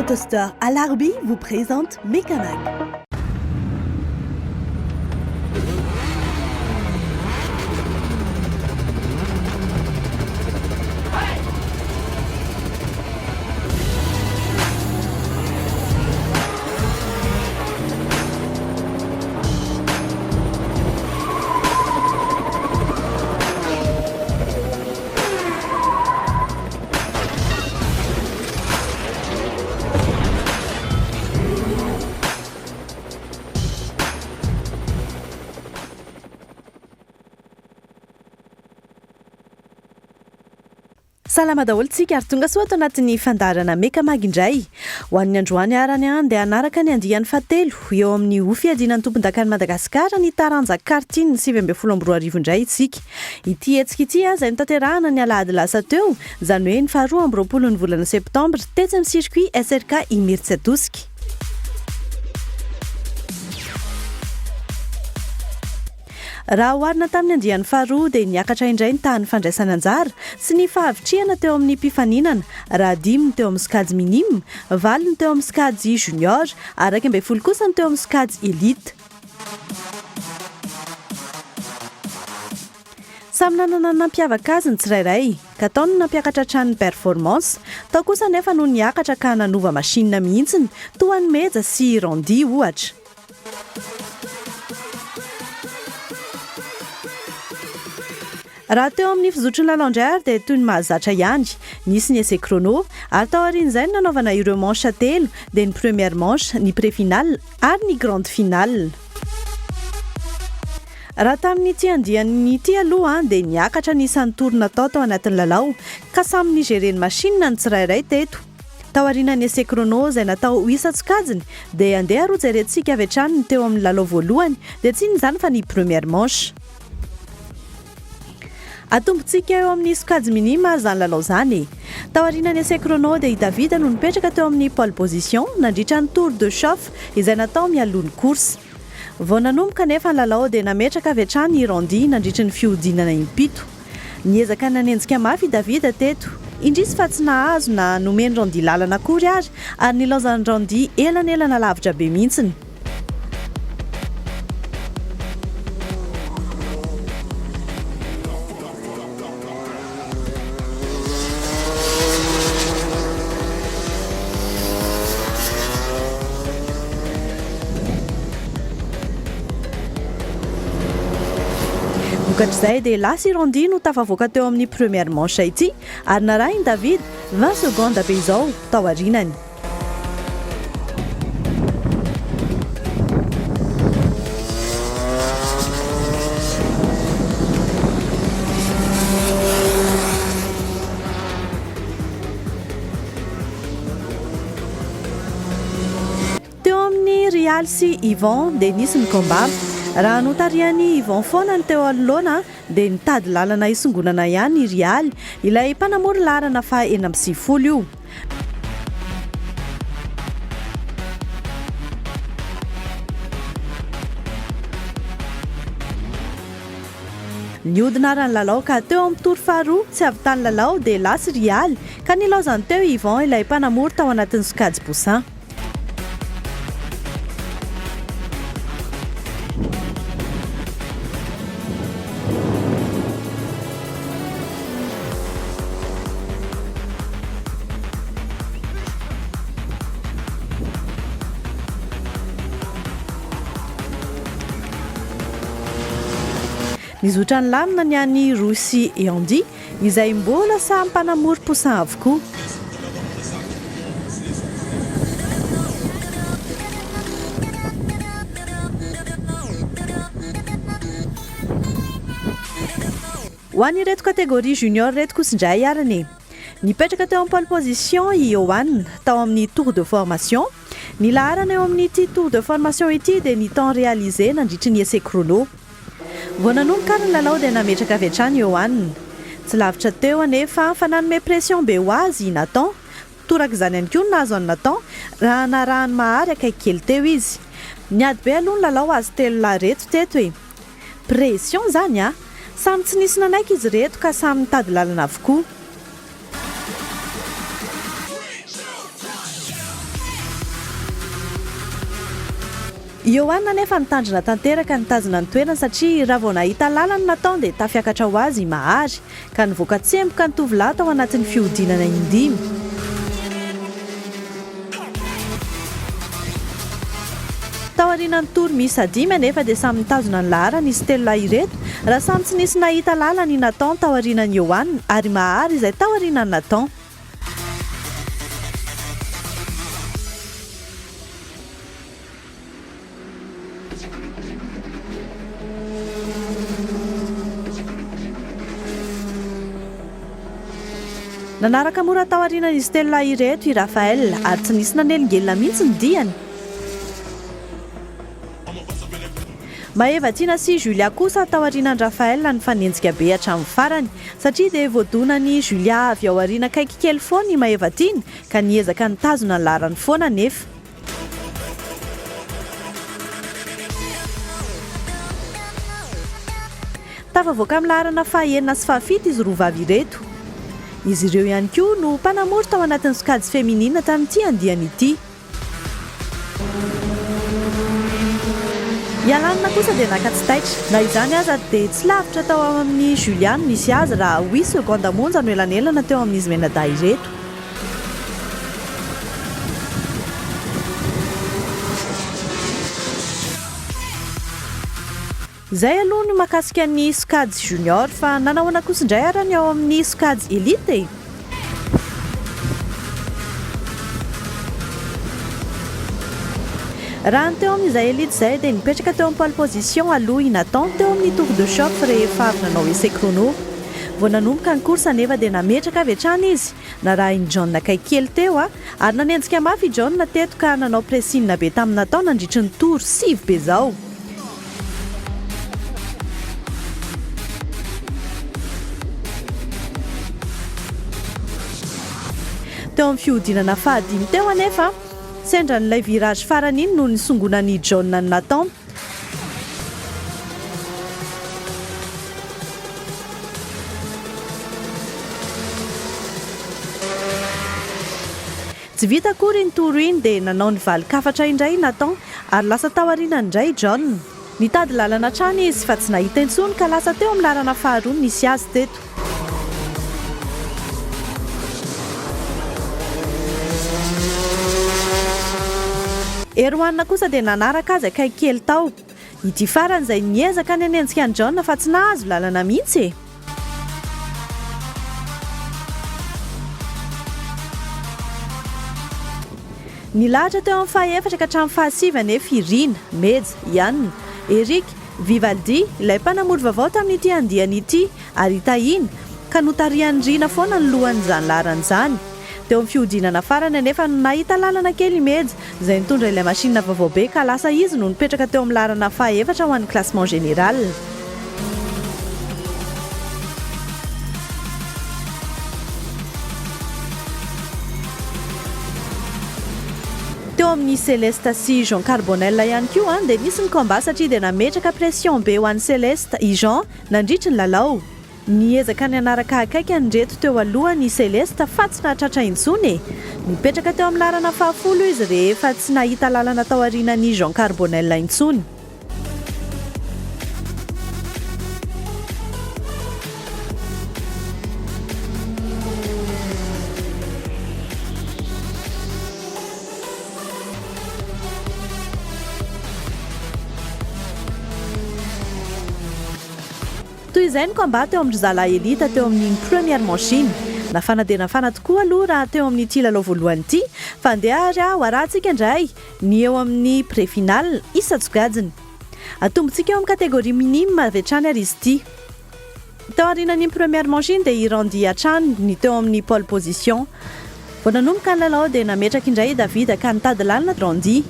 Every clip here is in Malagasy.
Autostore à l'Arby vous présente Mécamag. Salama daholo tsika ary tonga soa ato anatin'ny fandarana Mécamag indray. Ho an'ny androany arany andeha hanaraka ny andiany fahatelo eo amin'ny hofiadinan'ny tompon-dakany Madagasikara ny taranja kartiny 724 indray isika. Ity hetsika ity izay notanterahana ny alahady lasa teo, izany hoe ny faharoa amby roapolo ny volana septambra tetsy amin'ny circuit SRK Imirtsetosky. Raha oharina tamin'ny andiany faharoa dia niakatra indray ny tahan'ny fandraisana anjara sy ny fahavitriana teo amin'ny mpifaninana, raha 5 teo amin'ny skady minime, 4 teo amin'ny skady junior ary 12 kosa teo amin'ny skady elite. Samy nanana nampiavaka azy ny tsirairay, ka tao no nampiakatra tranony performance, tao kosa nefa no niakatra ka nanova masinina mihitsiny, toa ny meja sy rondi ohatra. Raha teo amin'ny fizotry ny lalao-ndray ary dia toy ny mahazatra ihany, nisy ny essai chrono ary tao aorian'izay no nanaovana ireo manche telo dia ny première manche, ny pré-finale ary ny grande finale. Raha tamin'ity andiany ity aloha dia niakatra ny isan'ny tory natao tao anatin'ny lalao ka samy nigereny masinina ny tsirairay teto. Tao aorian'ny essai chrono izay natao isa-tsokajiny dia andeha roa jerentsika avy hatrany teo amin'ny lalao voalohany dia tsy inona izany fa ny première manche. Atombotsika eo amin'ny sokajy minima izany lalao izany. Tao aorian'ny essai chrono dia i Davida no nipetraka teo amin'ny pole position nandritra ny tour de chauffe izay natao mialohan'ny course. Vao nanomboka nefa ny lalao dia nametraka avy hatrany i Rondi nandritra ny fihodinana impito. Niezaka nanenjika mafy i Davida teto, indrisy fa tsy nahazo na nomeny Rondi lalana akory ary nilaozan'ny Rondi elanelana lavitra be mihitsiny. Vokatr'izay dia lasa i Rondi no tafavoaka teo amin'ny première manche ity ary narahiny David 20 secondes be izao tao aorianany. Teo amin'ny Rial sy Yvon dia nisy ny combat. Raha notarian'i Yvon foana ny teo anoloana dia nitady lalana isongonana ihany i Rial, ilay mpanamory larana fa 950 io. Nihodina ny lalao ka teo amin'ny tory faharoa tsy avy tany lalao dia lasa Rial ka nilaozany teo Yvon ilay mpanamory tao anatin'ny sokajy Poussin. Nizotra ny lamina ny an'ny Roussi et Andy izay mbola samy mpanamory Poussin avokoa. Ho an'ny reto kategoria junior reto kosa indray arany. Nipetraka teo amin'ny pole position i Johan tao amin'ny tour de formation. Ny laharana eo amin'ity tour de formation ity dia ny temps réalisé nandritry ny essai chrono. Vao nanomboka ny lalao dia nametraka avy hatrany Johan. Tsy lavitra teo anefa fa nanome pression be ho azy i Nathan. Toraka izany ihany koa no nahazo an'i Nathan raha narahany mahary akaiky kely teo izy. Niady be aloha ny lalao azy telo lareto teto hoe. Pression izany samy tsy nisy nanaiky izy reto ka samy mitady lalana avokoa. Ioana nefa nitandrina tanteraka nitazona ny toerana satria raha vao nahita lalana natao dia tafiakatra ho azy mahary ka nivoaka tsemboka ny tovolahy tao anatin'ny fihodinana indimy. Tao aorian'ny tory miisa 5 anefa dia samy nitazona ny laharana izy telo lahy ireto raha samy tsy nisy nahita lalana i Nathan tao aorianan'i Ioana ary mahary izay tao aorianan'i Nathan. Nanaraka mora tao aorianan'izy telo lahy ireto i Raphaël ary tsy nisy nanelingelina mihitsy ny diany. Mahevatina sy Julia kosa tao aorianan'i Raphaël ny fanenjika be hatramin'ny farany satria dia voadonany Julia avy ao aoriana kaiky kely foana i Mahevatina ka niezaka nitazona ny laharany foana nefa. Tafavoaka amin'ny laharana fahaenina sy fahafito izy roa vavy ireto. Izy ireo ihany koa no mpanamory tao anatin'ny sokajy feminina tamin'ity andiany ity. Ialanina kosa dia nakatsitaitra na izany aza dia tsy lavitra tao amin'ny Juliane misy azy raha 8 seconde monja no elanelana teo amin'izy menada ireto. Izay aloha no makasika ny sokajy junior fa nanahoana kosa indray ara ny ao amin'ny sokajy elite. Raha ny teo amin'izay elite izay dia nipetraka teo amin'ny pole position aloha i Nathan teo amin'ny tour de chauffe rehefa avy nanao essai chrono. Vao nanomboka ny course nefa dia nametraka avy hatrany izy narahin'i John akaiky kely teo ary nanenjika mafy i John teto ka nanao pressing be tamin'ny Nathan nandritry ny tour 6 be zao. Teo amin'ny fihodinana fahadimy teo anefa sendra n'ilay virage farany iny no nisongonan'i John ny Nathan. Tsy vita akory ny toro iny dia nanao ny valikafatra indray Nathan ary lasa tao aoriana indray John. Nitady lalana hatrany izy fa tsy nahita intsony ka lasa teo amin'ny lalana faharoa nisy azy teto. Erwanna kosa dia nanaraka azy akaiky kely tao. Ity farany izay niezaka ny anenjika an'i John fa tsy nahazo lalana mihitsy. Nilahatra teo amin'ny faha-efatra ka hatramin'ny faha-9 anefa Irina, Meja, Yann, Eric, Vivaldi ilay mpanamory vaovao tamin'ity andiany ity ary Taina ka notarian'i Rina foana ny lohan'izany laharan'izany. Teo amin'ny fihodinana farany anefa nahita lalana kely Meja izay nitondra ilay machine vaovao be ka lasa izy no nipetraka teo amin'ny laharana faha-efatra ho an'ny classement général. Teo amin'ny Céleste sy Jean Carbonel ihany koa dia nisy ny combat satria dia nametraka pression be ho an'ny Céleste i Jean nandritry ny lalao. Niezaka ny anaraka akaiky andreto teo alohany Céleste fa tsy nahatratra intsony. Nipetraka teo amin'ny laharana faha-10 izy rehefa tsy nahita lalana tao aorianan'i Jean Carbonel intsony. Toy izay ny combat teo amin'ny zalahy elita teo amin'ny première manchine. Nafana dia nafana tokoa aloha raha teo amin'ity lalao voalohany ity fa andeha ary ho arahantsika indray ny eo amin'ny pré-final isa-tsokajiny. Atombontsika eo amin'ny kategoria minime avy hatrany ary izy ity. Teo aorianan'ny première manchine dia i Randy hatrany ny teo amin'ny pole position. Vao nanomboka ny lalao dia nametraka indray i David ka nitady lalina Randy.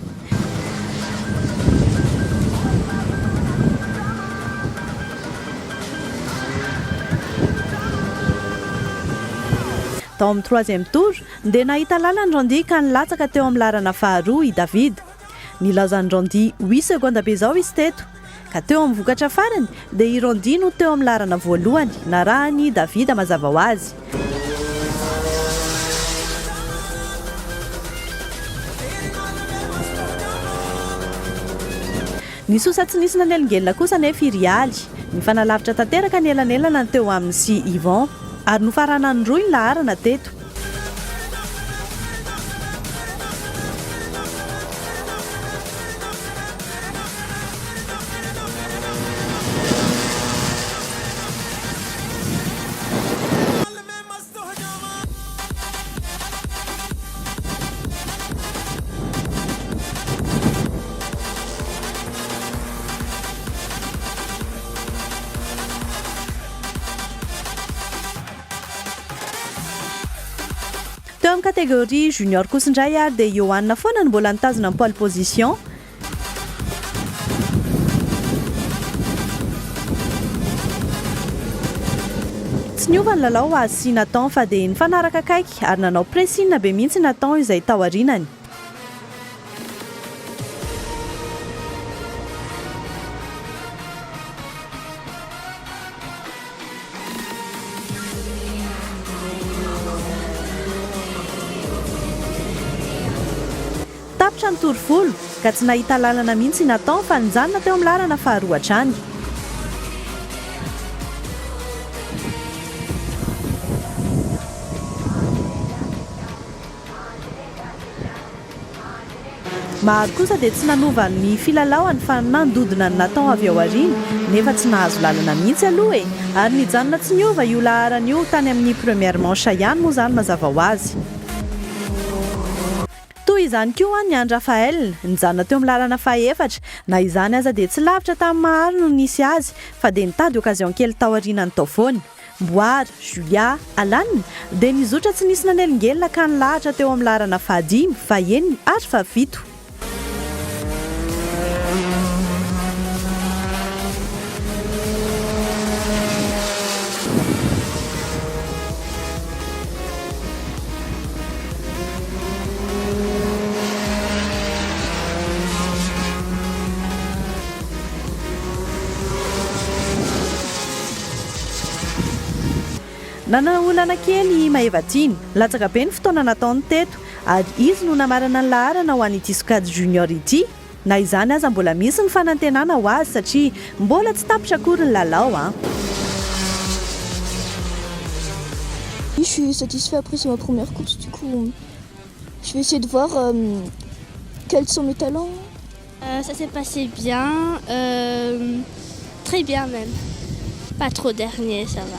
Tao amin'ny 3e tour dia nahita lalana Randy ka nilatsaka teo amin'ny laharana faharoa i David. Nilazan'i Randy 8 seconde be zao izy teto ka teo amin'ny vokatra farany dia i Randy no teo amin'ny laharana voalohany narahany David mazava ho azy. ny sosa tsy nisy nanelongelona kosa nefa irialy ny fanalavitra tanteraka ny elanelana ny teo amin'ny sy Yvon ary nofarana ny roy ny laharana teto. Teo amin'ny catégorie junior kosa indray ary dia Johanna foana no mbola nitazona ny pole position. Tsy niova ny lalao azy sy Nathan fa dia nifanaraka akaiky ary nanao pressing be mihitsy Nathan izay tao aorinany. Tapitra ny torofolo ka tsy nahita lalana mihitsy Nathan fa nijanona teo amin'ny lalana faharoa hatrany. Maro kosa dia tsy nanova ny filalaoany fa nandodona ny Nathan avy ao aoriana nefa tsy nahazo lalana mihitsy aloha ary nijanona tsy niova io laharana io tany amin'ny première manche ihany moa izany mazava ho azy. Toy izany koa ny Andra Rafael nijanona teo amin'ny lalana fahaefatra na izany aza dia tsy lavitra tamin'ny maharo no nisy azy fa dia nitady okazion kely tao aorianany tao foana. Boary, Julia, Alan dia nizotra tsy nisy nanelongelona ka nilahatra teo amin'ny lalana fahadimy, fahaenina ary fahafito. Nanaolana kely Maevatiny, latsaka be ny fotoana nataony teto ary izy no namarana ny laharana ho an'ity sokajy junior ity. Na izany aza mbola misy ny fanantenana ho azy satria mbola tsy tapitra akory ny lalao. Je suis satisfait après c'est ma première course du coup. Je vais essayer de voir quels sont mes talents. Ça s'est passé bien, très bien même. Pas trop dernier, ça va.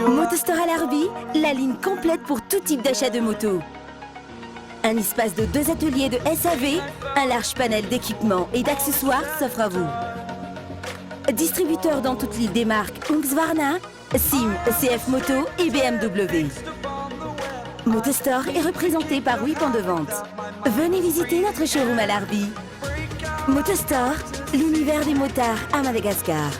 Motostore à l'Arby, la ligne complète pour tout type d'achat de moto. Un espace de 2 ateliers de SAV, un large panel d'équipements et d'accessoires s'offre à vous. Distributeur dans toute l'île des marques Husqvarna, Sim, CF Moto et BMW. Motostore est représenté par 8 points de vente. Venez visiter notre showroom à l'Arby. Motostore, l'univers des motards à Madagascar.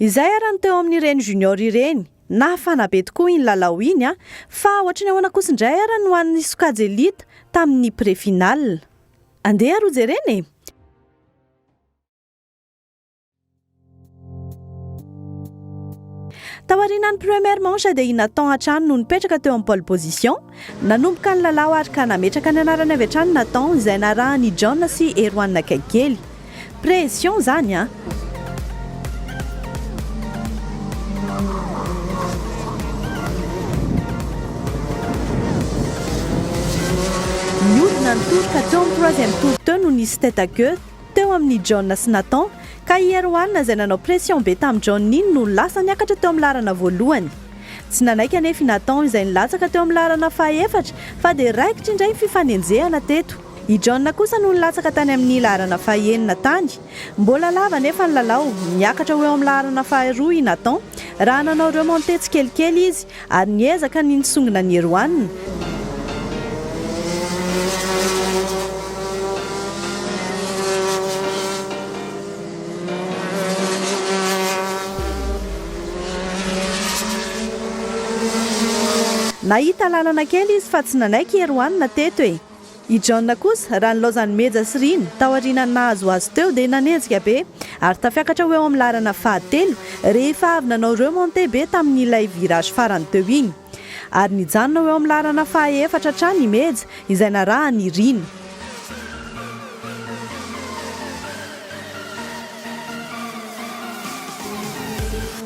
Izay arany teo amin'ireny junior ireny nahafana be tokoa iny lalao iny fa ohatrany ahoana kosa indray arany ho an'ny sokajy elite tamin'ny pré-final. Andeha aro jereny Tao aorian'ny première manche dia Nathan hatrany no nipetraka teo amin'ny pole position. Nanomboka ny lalao ary ka nametraka ny anarany avy hatrany Nathan izay narahany John sy Erwan Nakaikely. Pression zany Niodina ny tour ka teo amin'ny troisième tour teo no nisy tête à queue teo amin'ny John sy Nathan ka Erwan izay nanao pression be tamin'ny John iny no lasa niakatra teo amin'ny lalana voalohany. Tsy nanaiky anefa Nathan izay nilatsaka teo amin'ny lalana fahaefatra fa dia raikitra indray ny fifanenjehana teto. I John kosa no nilatsaka tany amin'ny lalana fahaenina tany. Mbola lava nefa ny lalao, niakatra eo amin'ny lalana faharoa i Nathan. Raha nanao remonté tsikelikely izy ary niezaka ny nisongona ny Erwan. Nahita lalana kely izy fa tsy nanaiky eroanina teto e. I John kosa raha nilaozany meja sy riny tao aoriana nahazo azy teo dia nanenjika be ary tafiakatra ho eo amin'ny lalana fahatelo rehefa avy nanao remonté be tamin'ilay virage farany teo iny ary nijanona ho eo amin'ny lalana fahaefatra hatrany meja izay narahany riny.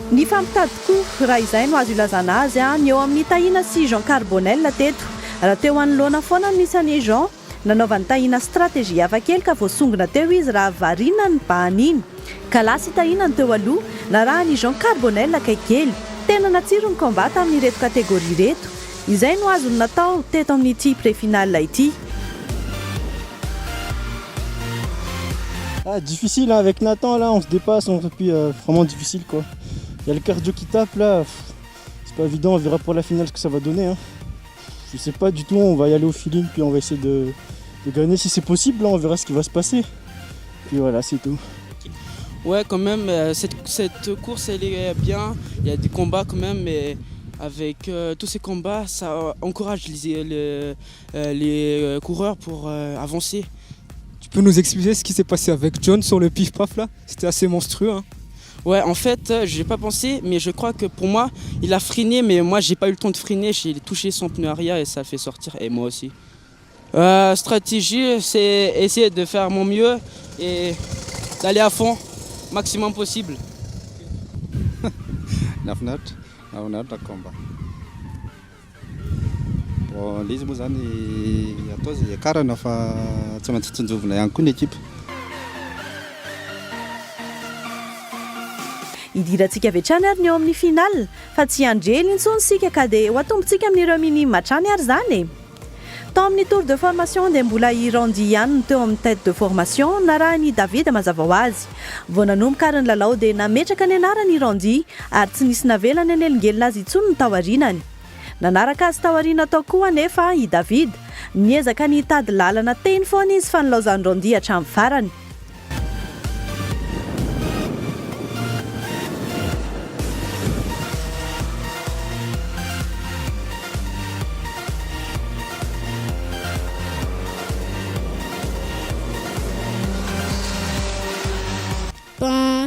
Ny fampitady tokoa raha izay no azo ilazana azy ny eo amin'ny tahina sy Jean Carbonel teto. Raha teo anoloana foana nisany Jean nanaovany tahina stratégie hafakely ka voasongona teo izy raha variana ny bahany iny ka lasa tahina ny teo aloha narahany Jean Carbonel akaikely. Tena natsiro ny combat amin'ireto kategoria reto. Izay no azo natao teto amin'ity pré-finale ity. Difficile hein, avec Nathan là on se dépasse, on fait plus vraiment difficile quoi. Il y a le cardio qui tape là, c'est pas évident, on verra pour la finale ce que ça va donner. Hein. Je sais pas du tout, on va y aller au feeling puis on va essayer de gagner si c'est possible, là, on verra ce qui va se passer. Puis voilà, c'est tout. Ouais, quand même, cette course elle est bien, il y a des combats quand même, mais avec tous ces combats, ça encourage les coureurs pour avancer. Tu peux nous expliquer ce qui s'est passé avec John sur le pif-paf là? C'était assez monstrueux. Hein. Ouais, en fait, j'ai pas pensé, mais je crois que pour moi, il a freiné, mais moi, j'ai pas eu le temps de freiner. J'ai touché son pneu arrière et ça a fait sortir, et moi aussi. Stratégie, c'est essayer de faire mon mieux et d'aller à fond, maximum possible. Izy moa zany atao zay akarana fa tsy maintsy tsinjovina ihany koa ny ekipa. Idirantsika avy hatrany ary ny eo amin'ny finale fa tsy andrely intsony sika ka dia ho atombotsika amin'ireo minima hatrany ary zany e. Tao amin'ny tour de formation dia mbola i Randy ihany teo amin'ny tête de formation narahany David mazava ho azy. Vao nanomboka ary ny lalao dia nametraka ny anarany Randy ary tsy nisy navelany anelingelina azy intsony ny tao aorinany. Nanaraka azy tao aoriana tao koa nefa i David niezaka ny hitady lalana teny foana izy fa nilaozany Randy hatramin'ny farany.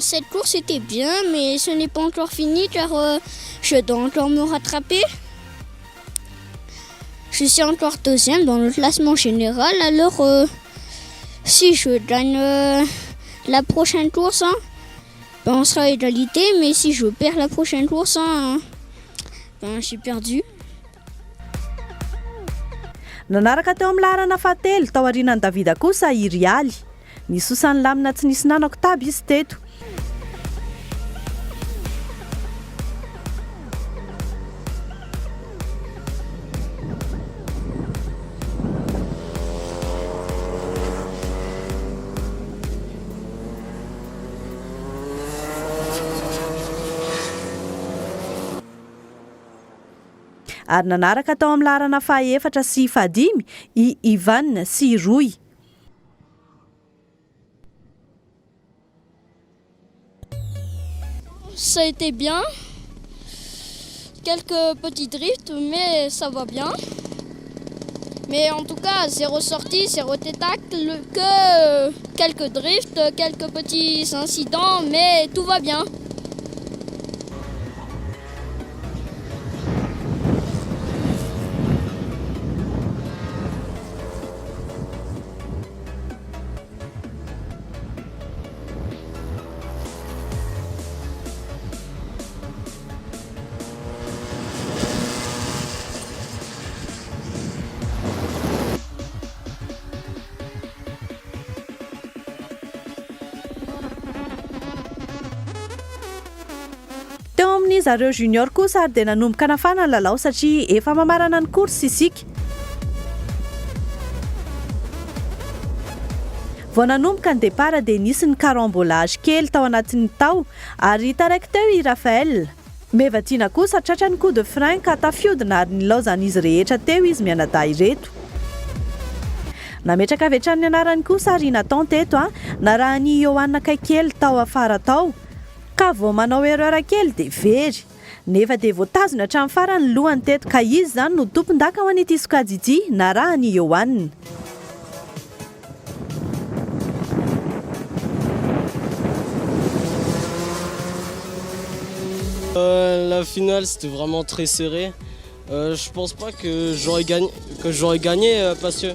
Cette course était bien, mais ce n'est pas encore fini car je dois encore me rattraper. Je suis encore deuxième dans le classement général, alors si je gagne la prochaine course, on sera à égalité, mais si je perds la prochaine course, j'ai perdu. Nanaraka teo amin'ny lalana fahatelo tao aorianan'i Davida kosa i Rialy. Nisosany lamina tsy nisy nanako taby izy teto. Ary nanaraka tao amin'ny lalana fahaefatra sy fahadimy i Ivan sy Roy. Ça a été bien, quelques petits drifts, mais ça va bien. Mais en tout cas, zéro sortie, zéro détacle, que quelques drifts, quelques petits incidents, mais tout va bien. Teo amin'ny zareo junior kosa ary dia nanomboka nafana ny lalao satria efa mamarana ny course isika. Vao nanomboka ny départ dia nisy ny carambolage kely tao anatin'ny tao ary taraiky teo i Raphaël. Mevatiana kosa tratra ny coup de frein ka tafiodina ary nilaozan'izy rehetra teo izy mianadahy ireto. Nametraka avy hatrany anarany kosa ary Nathan teto narahany Johanna Kaikely tao afara tao. Ka vao manao erreur kely dia very. nefa dia voatazona hatramin'ny farany lohany teto ka izy zany no tompon-daka ho an'ity sokajy ity narahany Ioanina. La finale c'était vraiment très serré. Je pense pas que j'aurais gagné parce qu'il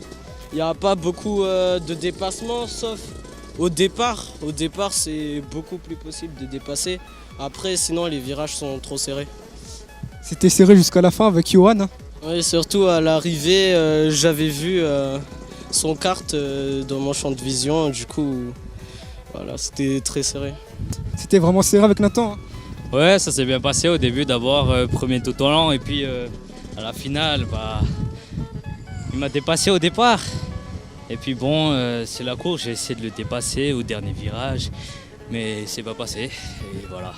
n'y a pas beaucoup de dépassements sauf au départ. Au départ c'est beaucoup plus possible de dépasser. Après sinon les virages sont trop serrés. C'était serré jusqu'à la fin avec Johan. Hein. Oui, surtout à l'arrivée j'avais vu son carte dans mon champ de vision. Du coup voilà, c'était très serré. C'était vraiment serré avec Nathan. Hein. Ouais, ça s'est bien passé au début d'abord, premier tout au long et puis à la finale, il m'a dépassé au départ. Et puis bon, c'est la course, j'ai essayé de le dépasser au dernier virage, mais c'est pas passé et voilà.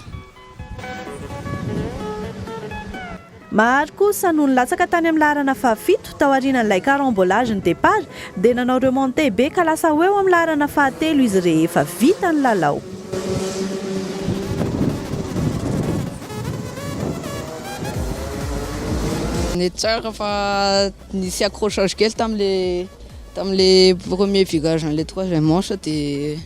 Mahary kosa no nilatsaka tany amin'ny laharana fahafito tao aorian'ilay carambolage ny départ dia nanao remonté be ka lasa ho eo amin'ny laharana fahatelo izy rehefa vita ny lalao. Nety tsara fa nisy accrochage kely tam'le premier virage le troisième manche dia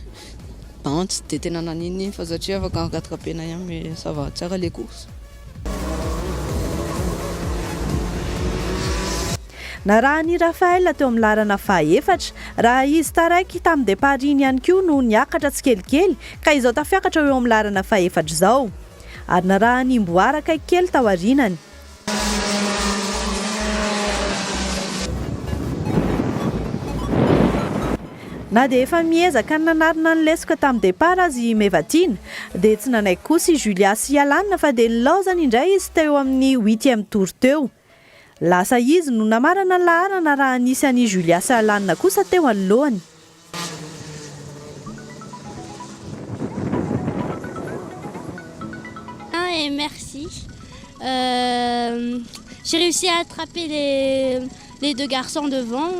tsy dia tena naniny fa satria afaka rattrapena ihany mais ça va tsara les courses. Narahany Raphaël teo amin'ny laharana fahaefatra raha izy taraiky tamin'ny départ iny ihany koa no niakatra tsikelikely ka izao tafiakatra eo amin'ny laharana fahaefatra izao ary narahany Mboara kaiky kely tao aorianany. Na dia efa miezaka ny nanarina ny lesoka tamin'ny départ azy Mevatina dia tsy nanaiky kosa i Julia sy Alanina fa dia nilaozany indray izy teo amin'ny 8e tour teo. Lasa izy no namarana ny laharana raha nisy an'i Julia sy Alanina kosa teo anoloany. Et merci. J'ai réussi à attraper les deux garçons devant,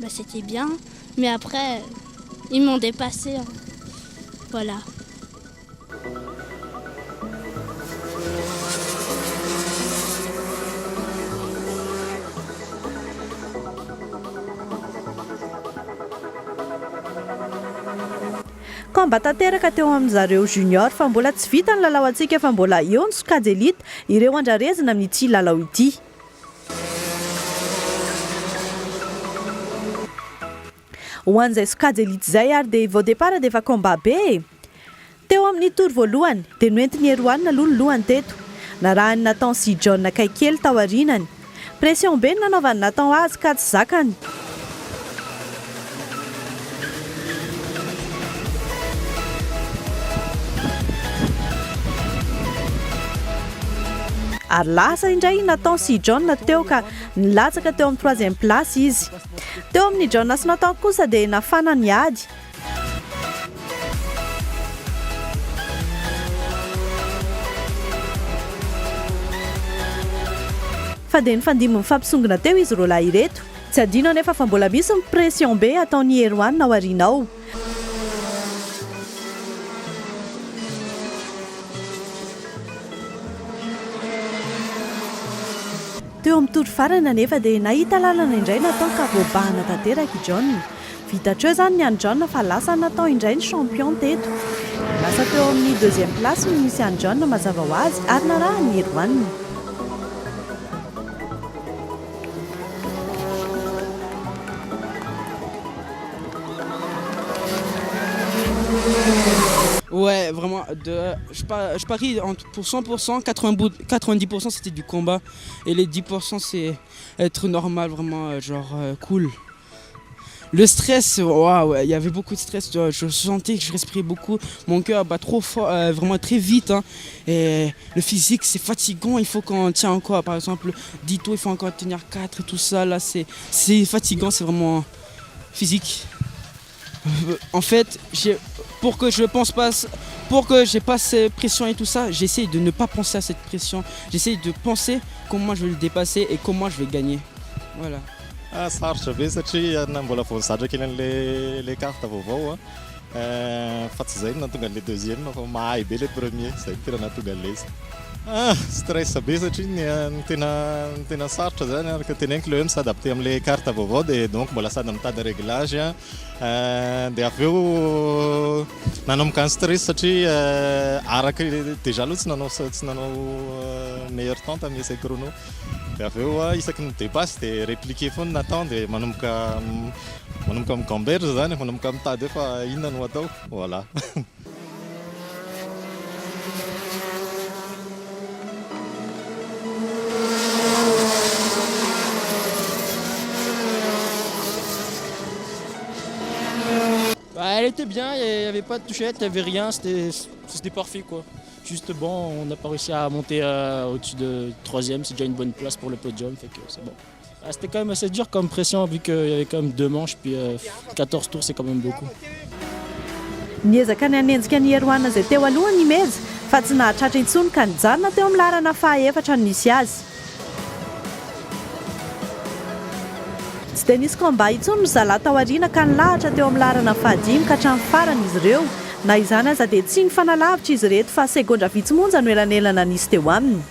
c'était bien. Mais après, ils m'ont dépassé. Voilà. Komba tanteraka teo amin'izareo junior fa mbola tsy vita ny lalao antsika fa mbola eo ny sokajy elite ireo andrarezina amin'ity lalao ity. Ho an'izay sokajy elite izay ary dia vao départ dia efa komba be. Teo amin'ny tour voalohany dia noentiny Eroanina aloha ny lohany teto. Narahany Nathan sy John kaiky kely tao aorianany. Pression be ny nanaovany Nathan azy ka tsy zakany. Ary lasa indray Nathan sy John teo ka nilatsaka teo amin'ny 3e place izy. Teo amin'ny John sy Nathan kosa dia nafana ny ady. Fa dia nifandimby mifampisongona teo izy roa lahy ireto. Tsy adino anefa fa mbola misy pression be ataon'ny Eroanina ao aoriana ao. Teo amin'ny tour farany anefa dia nahita lalana indray Nathan ka voabahana tanteraka i John. Vitatra eo izany ny an'i John fa lasa Nathan indray ny champion teto. Lasa teo amin'ny 2e place no misy an'i John mazava ho azy ary narahany Eroanina. Ouais, vraiment, je parie pour 100%, 90% c'était du combat et les 10% c'est être normal, vraiment cool. Le stress, waouh, il y avait beaucoup de stress, je sentais que je respirais beaucoup, mon cœur bat trop fort, vraiment très vite. Hein, et le physique c'est fatigant, il faut qu'on tient encore, par exemple 10 tours, il faut encore tenir 4 et tout ça, là c'est fatigant, c'est vraiment physique. En fait, pour que j'ai pas cette pression et tout ça, j'essaie de ne pas penser à cette pression. J'essaie de penser comment je vais le dépasser et comment je vais gagner. Voilà. Sarotra be satria mbola vao nizatra kely an'le carte vaovao fa tsy zay no nahatonga an'le deuxième fa mahay be le premier, zay tena nahatonga an'le izy. Stress be satria ny tena sarotra zany araka teneniko le hoe misadapte amin'ilay carte vaovao dia donc mbola sady mitady réglage dia avy eo nanomboka ny stress satria araka déjà aloha tsy nanao meilleur temps tamin'ny essai chrono dia avy eo isaky ny dépasse dia répliquer foana natao dia manomboka migamberge zany manomboka mitady hoe fa inona no atao voilà. Elle était bien, il n'y avait pas de touchette, il n'y avait rien, c'était parfait quoi. Juste bon, on n'a pas réussi à monter au-dessus de 3e, c'est déjà une bonne place pour le podium, fait que c'est bon. C'était quand même assez dur comme pression vu qu'il y avait quand même 2 manches, puis 14 tours c'est quand même beaucoup. Niezaka ny hanenjika ny Eroana izay teo alohany Imeza fa tsy nahatratra intsony ka nijanona teo amin'ny larana faha-efatra no nisy azy. Tsy dia nisy combat intsony ny zalahy tao aoriana ka nilahatra teo amin'ny larana faha-5 ka hatramin'ny farany izy ireo. Na izany aza dia tsy nifanalavitra izy reto fa segondra vitsy monja no elanelana nisy teo aminy.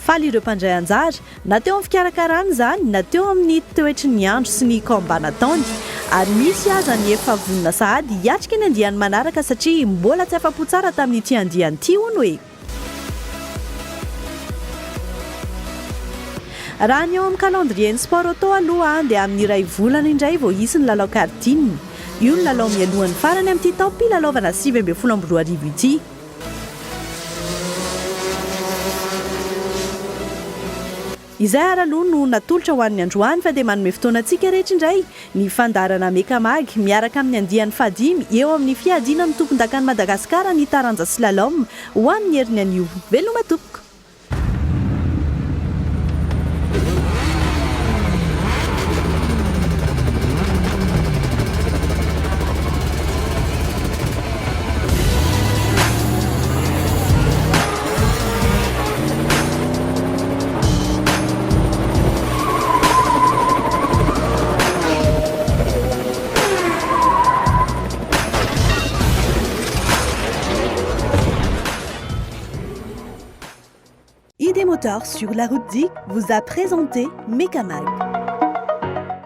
Faly ireo mpandray anjara na teo amin'ny fikarakarana izany na teo amin'ny toetry ny andro sy ny combat nataony ary misy aza ny efa vonona sahady hiatrika ny andiany manaraka satria mbola tsy afa-po tsara tamin'ity andiany ity hono hoe. Raha ny eo amin'ny calendrier ny sport auto aloha dia amin'ny iray volana indray vao hisy ny lalao karting. Io ny lalao mialohan'ny farany amin'ity tao mpilalovanà 2024 ity. Izay araloha no natolotra ho an'ny androany fa dia manome fotoanantsika rehetra indray ny fandarana Mekamag miaraka amin'ny andiany faha-5 eo amin'ny fiadiana ny tompon-dakan'i Madagasikara ny taranja slalom ho an'ny herin'ny anio. Veloma tompoko. ID Motors sur la route 10 vous a présenté Mekamag.